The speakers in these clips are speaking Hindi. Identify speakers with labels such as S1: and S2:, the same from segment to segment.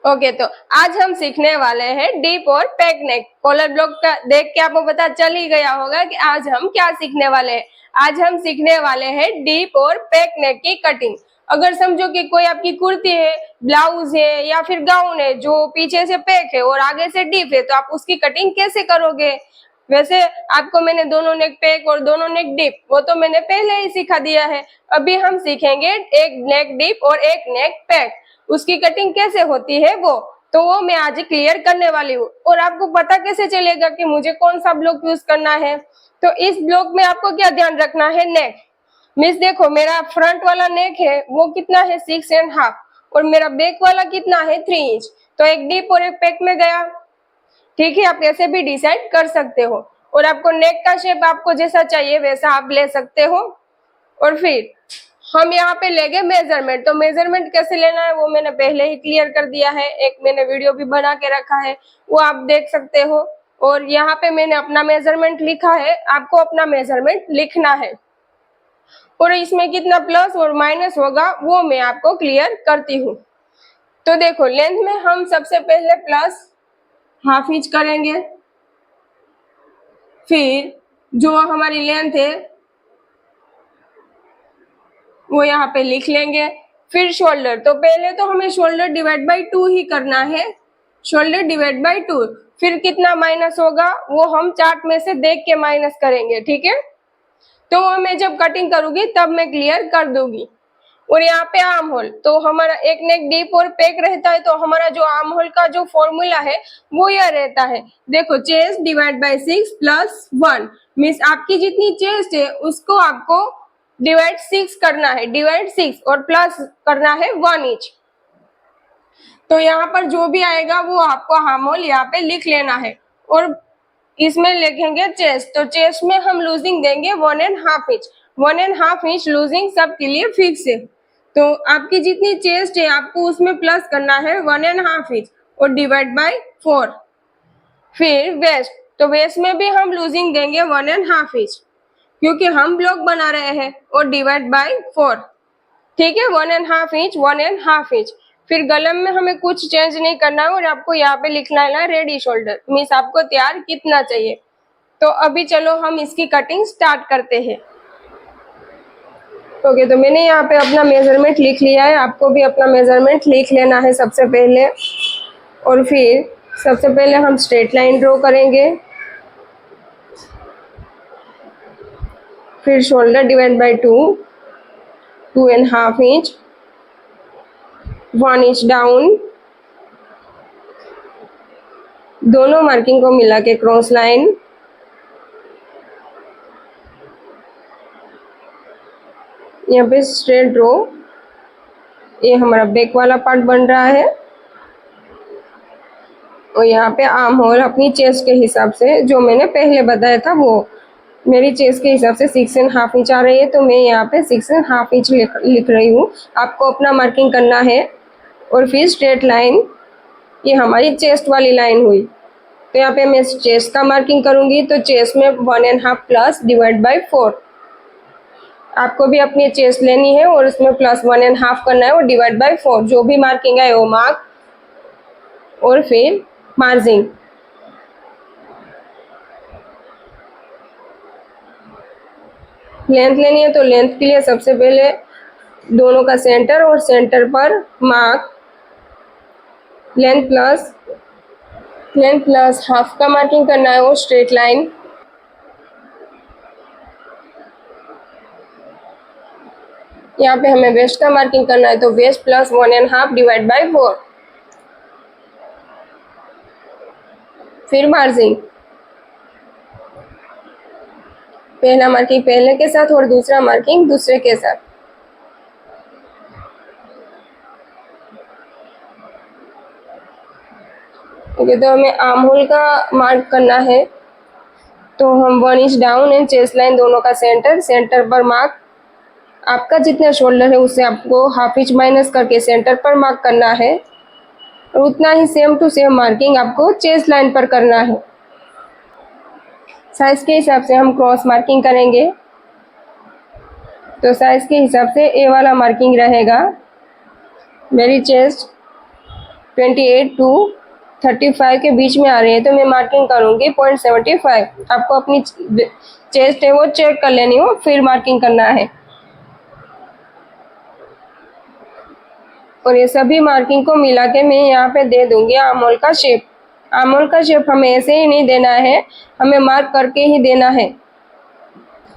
S1: ओके, तो आज हम सीखने वाले हैं डीप और पैक नेक। कॉलर ब्लॉक का देख के आपको पता चल ही गया होगा कि आज हम क्या सीखने वाले हैं। आज हम सीखने वाले हैं डीप और पैक नेक की कटिंग। अगर समझो कि कोई आपकी कुर्ती है, ब्लाउज है या फिर गाउन है जो पीछे से पैक है और आगे से डीप है, तो आप उसकी कटिंग कैसे करोगे। वैसे आपको मैंने दोनों नेक पैक और दोनों नेक डीप वो तो मैंने पहले ही सिखा दिया है। अभी हम सीखेंगे एक नेक डीप और एक नेक पैक, उसकी कटिंग कैसे होती है वो मैं आज क्लियर करने वाली हूँ। और आपको पता कैसे चलेगा कि मुझे कौन सा ब्लॉक यूज करना है। तो इस ब्लॉक में आपको क्या ध्यान रखना है, नेक मीन्स देखो मेरा फ्रंट वाला नेक है वो कितना है 6.5 और मेरा बैक वाला कितना है 3 इंच। तो एक डीप और एक पैक में गया। ठीक है, आप ऐसे भी डिसाइड कर सकते हो और आपको नेक का शेप आपको जैसा चाहिए वैसा आप ले सकते हो। और फिर हम यहाँ पे लेंगे मेजरमेंट। तो मेजरमेंट कैसे लेना है वो मैंने पहले ही क्लियर कर दिया है, एक मैंने वीडियो भी बना के रखा है, वो आप देख सकते हो। और यहाँ पे मैंने अपना मेजरमेंट लिखा है, आपको अपना मेजरमेंट लिखना है। और इसमें कितना प्लस और माइनस होगा वो मैं आपको क्लियर करती हूँ। तो देखो लेंथ में हम सबसे पहले प्लस ½ इंच करेंगे, फिर जो हमारी लेंथ है वो यहाँ पे लिख लेंगे। फिर शोल्डर, तो पहले तो हमें शोल्डर डिवाइड बाई 2 ही करना है, शोल्डर डिवाइड बाई 2। फिर कितना माइनस होगा वो हम चार्ट में से देख के माइनस करेंगे, ठीक है। तो मैं जब कटिंग करूंगी तब मैं क्लियर कर दूंगी। और यहाँ पे आर्म होल, तो हमारा एक नेक डीप और पैक रहता है, तो हमारा जो आर्म होल का जो फॉर्मूला है वो यह रहता है, देखो chest divide by 6 plus 1 means आपकी जितनी चेस्ट है उसको आपको डिवाइड 6 करना है, डिवाइड 6 और प्लस करना है 1 इंच। तो यहाँ पर जो भी आएगा वो आपको आर्म होल यहाँ पे लिख लेना है। और इसमें लिखेंगे चेस्ट, तो चेस्ट में हम लूजिंग देंगे 1.5 इंच। 1.5 इंच लूजिंग सबके लिए फिक्स है। तो आपकी जितनी चेस्ट है आपको उसमें प्लस करना है 1.5 इंच और डिवाइड बाय 4। फिर वेस्ट, तो वेस्ट में भी हम लूजिंग देंगे 1.5 इंच क्योंकि हम ब्लॉक बना रहे हैं, और डिवाइड बाय 4। ठीक है, 1.5 इंच 1.5 इंच। फिर गलम में हमें कुछ चेंज नहीं करना है और आपको यहाँ पे लिखना है रेडी शोल्डर मीन्स आपको तैयार कितना चाहिए। तो अभी चलो हम इसकी कटिंग स्टार्ट करते हैं। ओके, तो मैंने यहाँ पे अपना मेजरमेंट लिख लिया है, आपको भी अपना मेजरमेंट लिख लेना है सबसे पहले। और फिर सबसे पहले हम स्ट्रेट लाइन ड्रॉ करेंगे, फिर shoulder divide by 2, 2.5 inch, 1 inch down, दोनों मार्किंग को मिला के क्रॉस लाइन, यहाँ पे स्ट्रेट ड्रॉ। ये हमारा बैक वाला पार्ट बन रहा है और यहाँ पे आर्म होल अपनी चेस्ट के हिसाब से जो मैंने पहले बताया था वो मेरी चेस्ट के हिसाब से 6.5 इंच आ रही है, तो मैं यहाँ पे 6.5 इंच लिख रही हूँ। आपको अपना मार्किंग करना है। और फिर स्ट्रेट लाइन, ये हमारी चेस्ट वाली लाइन हुई, तो यहाँ पे मैं चेस्ट का मार्किंग करूँगी। तो चेस्ट में 1.5 प्लस डिवाइड बाई 4, आपको भी अपनी चेस्ट लेनी है और उसमें प्लस 1.5 करना है और डिवाइड बाई 4, जो भी मार्किंग है वो मार्क। और फिर मार्जिंग, लेंथ लेनी है तो लेंथ के लिए सबसे पहले दोनों का सेंटर और सेंटर पर मार्क, लेंथ प्लस हाफ का मार्किंग करना है और स्ट्रेट लाइन। यहाँ पे हमें वेस्ट का मार्किंग करना है, तो वेस्ट प्लस 1.5 डिवाइड बाई 4। फिर मार्जिंग, पहला मार्किंग पहले के साथ और दूसरा मार्किंग दूसरे के साथ। ओके, तो हमें आर्म होल का मार्क करना है, तो हम 1 inch down and chest line दोनों का सेंटर पर मार्क। आपका जितना शोल्डर है उससे आपको ½ इंच माइनस करके सेंटर पर मार्क करना है और उतना ही सेम टू सेम मार्किंग आपको चेस्ट लाइन पर करना है। साइज के हिसाब से हम क्रॉस मार्किंग करेंगे, तो साइज के हिसाब से ए वाला मार्किंग रहेगा। मेरी चेस्ट 28 टू 35 के बीच में आ रही है, तो मैं मार्किंग करूँगी 0.75। आपको अपनी चेस्ट है वो चेक कर लेनी हो, फिर मार्किंग करना है। और ये सभी मार्किंग को मिला के मैं यहाँ पे दे दूंगी आर्म होल का शेप। आर्म होल का शेप हमें ऐसे ही नहीं देना है, हमें मार्क करके ही देना है।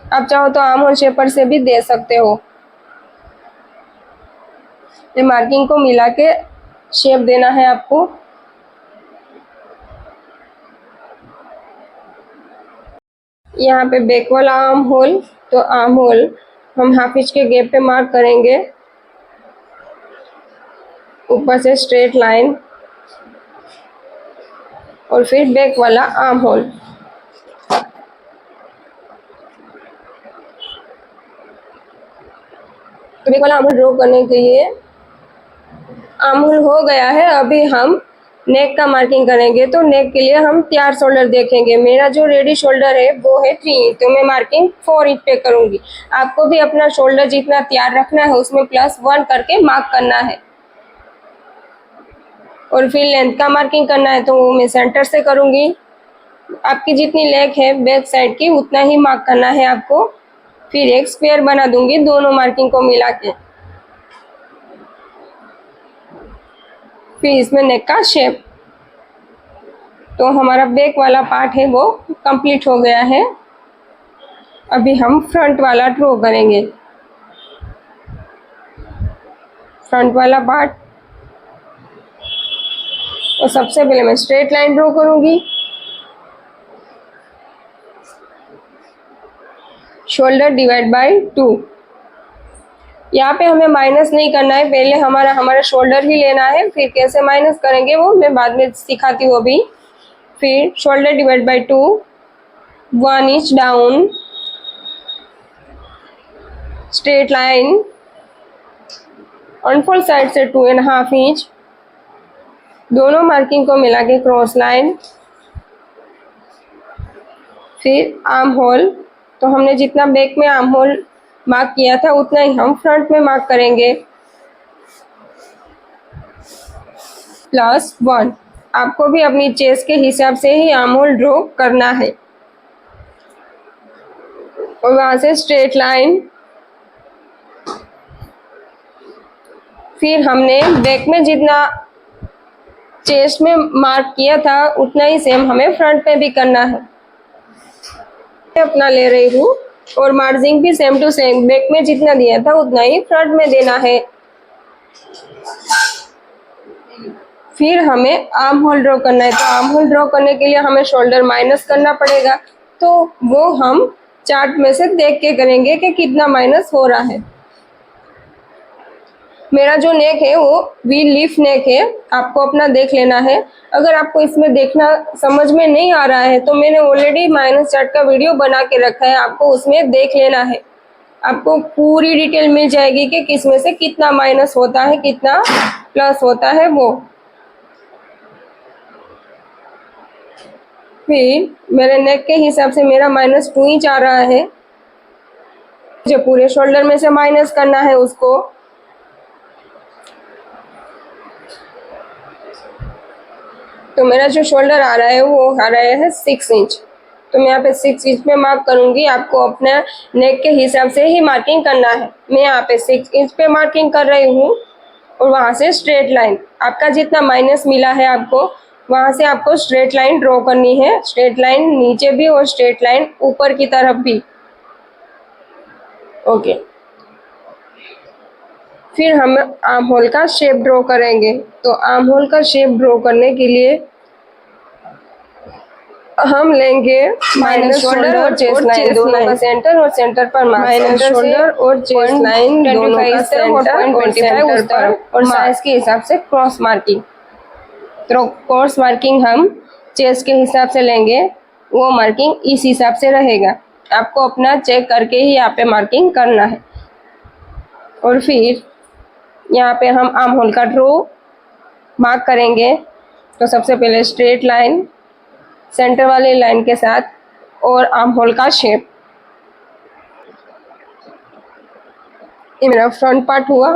S1: आप चाहो तो आर्म होल शेपर से भी दे सकते हो। ये मार्किंग को मिला के शेप देना है आपको। यहाँ पे बैक वाला आर्म होल, तो आर्म होल हम हाफ इंच के गैप पे मार्क करेंगे। ऊपर से स्ट्रेट लाइन और फिर बैक वाला आर्म होल। तो बैक वाला आर्म होल ड्रॉ करने के लिए आर्म होल हो गया है। अभी हम नेक का मार्किंग करेंगे, तो नेक के लिए हम तैयार शोल्डर देखेंगे। मेरा जो रेडी शोल्डर है वो है 3 इंच, तो मैं मार्किंग 4 इंच पे करूंगी। आपको भी अपना शोल्डर जितना तैयार रखना है उसमें +1 करके मार्क करना है। और फिर लेंथ का मार्किंग करना है, तो वो मैं सेंटर से करूंगी। आपकी जितनी लेग है बैक साइड की उतना ही मार्क करना है आपको। फिर एक स्क्वायर बना दूंगी दोनों मार्किंग को मिला के। फिर इसमें नेक का शेप, तो हमारा बैक वाला पार्ट है वो कंप्लीट हो गया है। अभी हम फ्रंट वाला ड्रॉ करेंगे। फ्रंट वाला पार्ट, और सबसे पहले मैं स्ट्रेट लाइन ड्रॉ करूंगी। Shoulder divide by 2। यहाँ पे हमें माइनस नहीं करना है, पहले हमारा शोल्डर ही लेना है। फिर कैसे माइनस करेंगे वो मैं बाद में सिखाती हूँ अभी। फिर shoulder divide by 2, 1 inch down, straight line, unfold side से 2.5 इंच, दोनों मार्किंग को मिला के क्रॉस लाइन। फिर आर्म होल, तो हमने जितना बैक में आर्म होल मार्क किया था उतना ही हम फ्रंट में मार्क करेंगे, +1। आपको भी अपनी चेस्ट के हिसाब से ही आर्म होल ड्रॉ करना है। और वहां से स्ट्रेट लाइन। फिर हमने बैक में जितना चेस्ट में मार्क किया था उतना ही सेम हमें फ्रंट में भी करना है। अपना ले रही हूँ, और मार्जिंग भी सेम टू सेम बैक में जितना दिया था उतना ही फ्रंट में देना है। फिर हमें आर्म होल ड्रॉ करना है, तो आर्म होल ड्रॉ करने के लिए हमें शोल्डर माइनस करना पड़ेगा, तो वो हम चार्ट में से देख के करेंगे कि कितना माइनस हो रहा है। मेरा जो नेक है वो वी लीफ नेक है, आपको अपना देख लेना है। अगर आपको इसमें देखना समझ में नहीं आ रहा है तो मैंने ऑलरेडी माइनस चार्ट का वीडियो बना के रखा है, आपको उसमें देख लेना है। आपको पूरी डिटेल मिल जाएगी कि किस में से कितना माइनस होता है कितना प्लस होता है वो। फिर मेरे नेक के हिसाब से मेरा -2 इंच आ रहा है, जो पूरे शोल्डर में से माइनस करना है उसको। तो मेरा जो शोल्डर आ रहा है वो आ रहा है 6 इंच, तो मैं यहाँ पे 6 इंच पे मार्क करूंगी। आपको अपने नेक के हिसाब से ही मार्किंग करना है। मैं यहाँ पे 6 इंच पे मार्किंग कर रही हूँ, और वहाँ से स्ट्रेट लाइन, आपका जितना माइनस मिला है आपको वहाँ से आपको स्ट्रेट लाइन ड्रॉ करनी है। स्ट्रेट लाइन नीचे भी और स्ट्रेट लाइन ऊपर की तरफ भी। ओके, फिर हम आर्म होल का शेप ड्रॉ करेंगे। तो आर्म होल का शेप ड्रॉ करने के लिए हम लेंगे माइनस शोल्डर और चेस्ट लाइन दोनों का सेंटर, और सेंटर पर माइनस शोल्डर और चेस्ट लाइन दोनों का सेंटर, और सेंटर पर, और साइज के हिसाब से क्रॉस मार्किंग। तो क्रॉस मार्किंग हम चेस्ट के हिसाब से लेंगे, वो मार्किंग इस हिसाब से रहेगा। आपको अपना चेक करके ही यहाँ पे मार्किंग करना है। और फिर यहाँ पे हम आर्म होल का ड्रॉ मार्क करेंगे। तो सबसे पहले स्ट्रेट लाइन सेंटर वाली लाइन के साथ, और आर्म होल का शेप। ये मेरा फ्रंट पार्ट हुआ।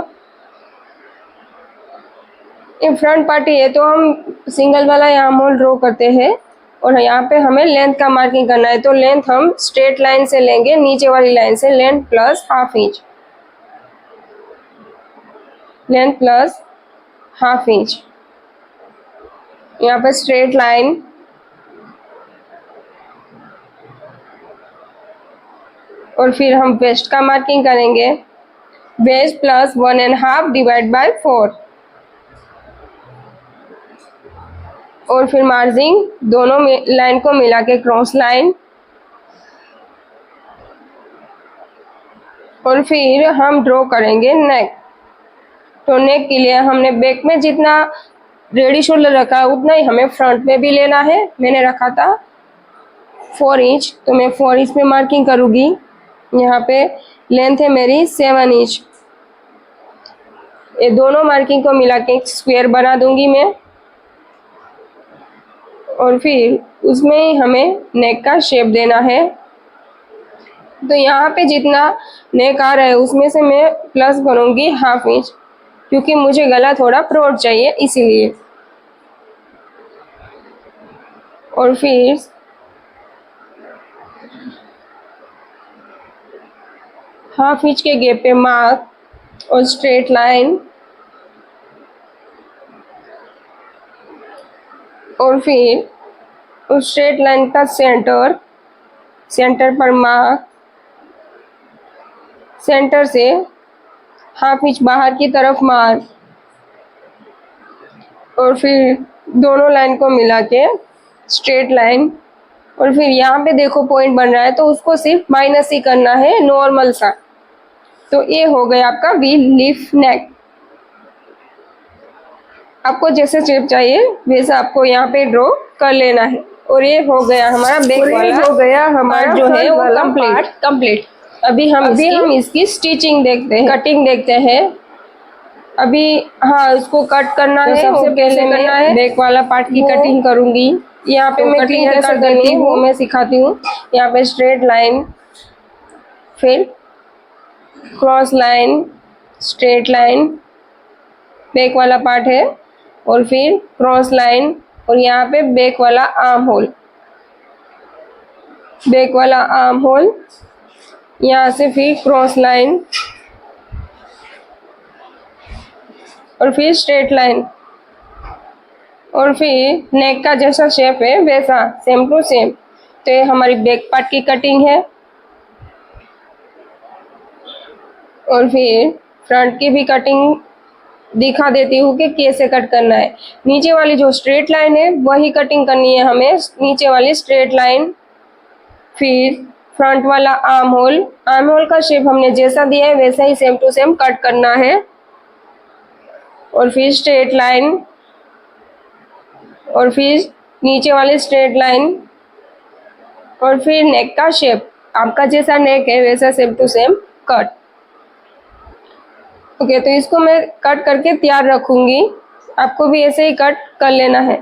S1: ये फ्रंट पार्टी है तो हम सिंगल वाला यहाँ मोल ड्रॉ करते हैं और यहाँ पे हमें लेंथ का मार्किंग करना है। तो लेंथ हम स्ट्रेट लाइन से लेंगे, नीचे वाली लाइन से length plus half inch, length plus half inch. यहाँ पे स्ट्रेट लाइन और फिर हम वेस्ट का मार्किंग करेंगे, वेस्ट प्लस 1.5 डिवाइड बाय 4 और फिर मार्जिन दोनों लाइन को मिला के क्रॉस लाइन और फिर हम ड्रॉ करेंगे नेक। तो नेक के लिए हमने बैक में जितना रेडी शोल्डर रखा है उतना ही हमें फ्रंट में भी लेना है। मैंने रखा था 4 इंच, तो मैं 4 इंच में मार्किंग करूँगी। यहाँ पे लेंथ है मेरी 7 इंच। ये दोनों मार्किंग को मिला के एक स्क्वायर बना दूंगी मैं और फिर उसमें ही हमें नेक का शेप देना है। तो यहाँ पे जितना नेक आ रहा है उसमें से मैं प्लस करूँगी हाफ इंच, क्योंकि मुझे गला थोड़ा ब्रॉड चाहिए इसीलिए। और फिर हाफ इंच के गैप पे मार्क और स्ट्रेट लाइन और फिर उस स्ट्रेट लाइन का सेंटर पर मार्क, सेंटर से हाफ इंच बाहर की तरफ मार्क और फिर दोनों लाइन को मिला के स्ट्रेट लाइन। और फिर यहाँ पे देखो पॉइंट बन रहा है तो उसको सिर्फ माइनस ही करना है, नॉर्मल सा। तो ये हो गया आपका वी लीफ नेक। आपको जैसे शेप चाहिए वैसा आपको यहाँ पे ड्रॉ कर लेना है। और ये हो गया हमारा बैक वाला,
S2: हो गया हमारा
S1: जो है वो
S2: कंप्लीट।
S1: अभी हम इसकी स्टिचिंग देखते हैं, कटिंग देखते हैं। अभी हाँ, उसको कट करना है। सबसे पहले मैं बैक वाला पार्ट की कटिंग करूंगी। यहाँ पे मैं कटिंग कैसे करनी है वो मैं सिखाती हूँ। यहाँ पे स्ट्रेट लाइन, फिर cross line, straight line, back वाला पार्ट है और फिर क्रॉस लाइन और यहाँ पे बैक वाला आर्म होल, बैक वाला आर्म होल, यहाँ से फिर क्रॉस लाइन और फिर स्ट्रेट लाइन और फिर नेक का जैसा शेप है वैसा सेम टू सेम। तो ये हमारी बैक पार्ट की कटिंग है। और फिर फ्रंट की भी कटिंग दिखा देती हूँ कि कैसे कट करना है। नीचे वाली जो स्ट्रेट लाइन है वही कटिंग करनी है हमें, नीचे वाली स्ट्रेट लाइन। फिर फ्रंट वाला आर्म होल का शेप हमने जैसा दिया है वैसा ही सेम टू सेम कट करना है। और फिर स्ट्रेट लाइन और फिर नीचे वाली स्ट्रेट लाइन और फिर नेक का शेप, आपका जैसा नेक है वैसा same to same cut. Okay, तो इसको मैं कट करके तैयार रखूंगी। आपको भी ऐसे ही कट कर लेना है।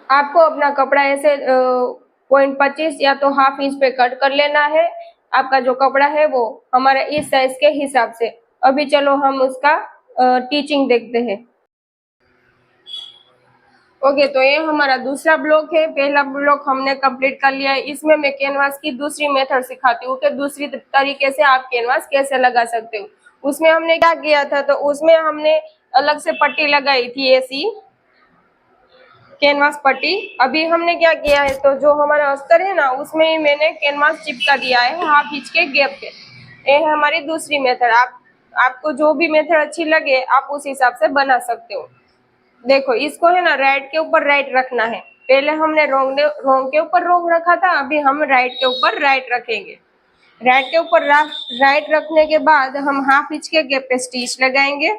S1: आपको अपना कपड़ा ऐसे 0.25 या तो हाफ इंच पे कट कर लेना है। आपका जो कपड़ा है वो हमारा इस साइज के हिसाब से। अभी चलो हम उसका टीचिंग देखते हैं। ओके, तो ये हमारा दूसरा ब्लॉक है। पहला ब्लॉक हमने कंप्लीट कर लिया है। इसमें मैं कैनवास की दूसरी मेथड सिखाती हूँ कि दूसरी तरीके से आप कैनवास कैसे लगा सकते हो। उसमें हमने क्या किया था, तो उसमें हमने अलग से पट्टी लगाई थी, ऐसी कैनवास पट्टी। अभी हमने क्या किया है, तो जो हमारा अस्तर है ना उसमें ही मैंने कैनवास चिपका दिया है हाफ इंच के गैप पे। ये है हमारी दूसरी मेथड। आपको जो भी मेथड अच्छी लगे आप उस हिसाब से बना सकते हो। देखो, इसको है ना राइट के ऊपर राइट रखना है। पहले हमने रोंग के ऊपर रोंग रखा था, अभी हम राइट के ऊपर राइट रखेंगे। राइट के ऊपर राइट रखने के बाद हम हाफ इंच के गैप पे स्टिच लगाएंगे।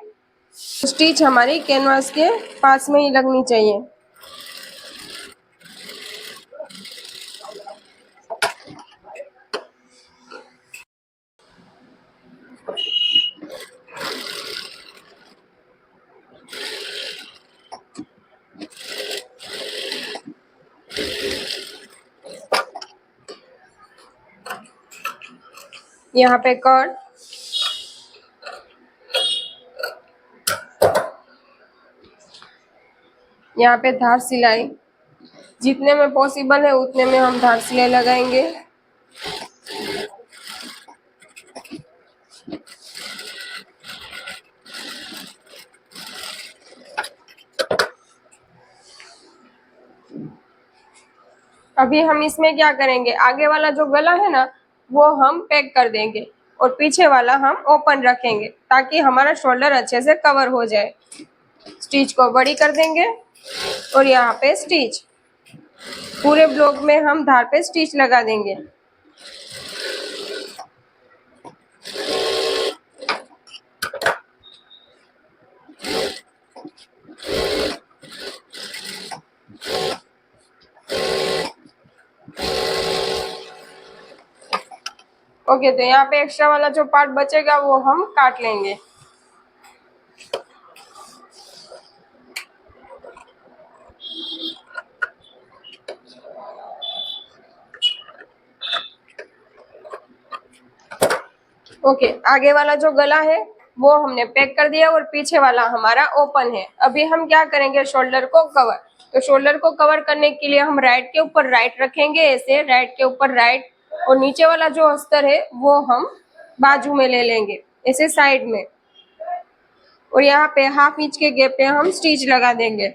S1: स्टिच हमारी कैनवास के पास में ही लगनी चाहिए। यहाँ पे कट, यहाँ पे धार सिलाई, जितने में पॉसिबल है उतने में हम धार सिलाई लगाएंगे। अभी हम इसमें क्या करेंगे, आगे वाला जो गला है ना वो हम पैक कर देंगे और पीछे वाला हम ओपन रखेंगे ताकि हमारा शोल्डर अच्छे से कवर हो जाए। स्टिच को बड़ी कर देंगे और यहाँ पे स्टिच, पूरे ब्लाउज में हम धार पे स्टिच लगा देंगे। ओके, तो यहाँ पे एक्स्ट्रा वाला जो पार्ट बचेगा वो हम काट लेंगे। ओके, आगे वाला जो गला है वो हमने पैक कर दिया और पीछे वाला हमारा ओपन है। अभी हम क्या करेंगे, शोल्डर को कवर। तो शोल्डर को कवर करने के लिए हम राइट के ऊपर राइट रखेंगे, ऐसे राइट के ऊपर राइट, और नीचे वाला जो अस्तर है वो हम बाजू में ले लेंगे, ऐसे साइड में, और यहाँ पे हाफ इंच के गैप पे हम स्टिच लगा देंगे,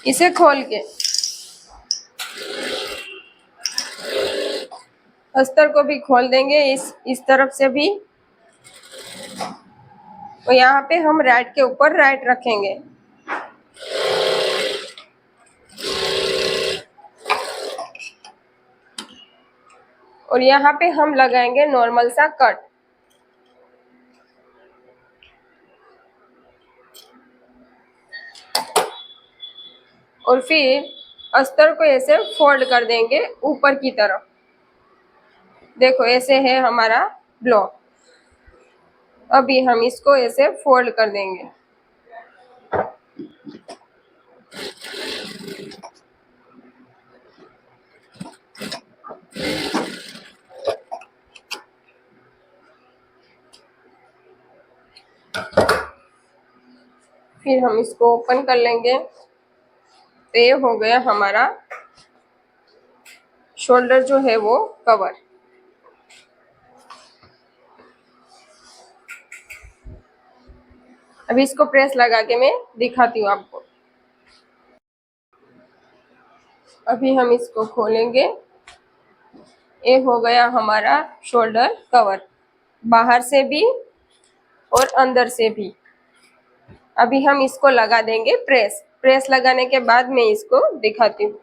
S1: इसे खोल के। अस्तर को भी खोल देंगे इस तरफ से भी, और यहाँ पे हम राइट के ऊपर राइट रखेंगे। और यहाँ पे हम लगाएंगे नॉर्मल सा कट। और फिर अस्तर को ऐसे फोल्ड कर देंगे ऊपर की तरफ। देखो ऐसे है हमारा ब्लाउज। अभी हम इसको ऐसे फोल्ड कर देंगे। फिर हम इसको ओपन कर लेंगे। तो ये हो गया हमारा शोल्डर जो है वो कवर। अभी इसको प्रेस लगा के मैं दिखाती हूँ आपको। अभी हम इसको खोलेंगे। ये हो गया हमारा शोल्डर कवर, बाहर से भी और अंदर से भी। अभी हम इसको लगा देंगे प्रेस। प्रेस लगाने के बाद मैं इसको दिखाती हूँ।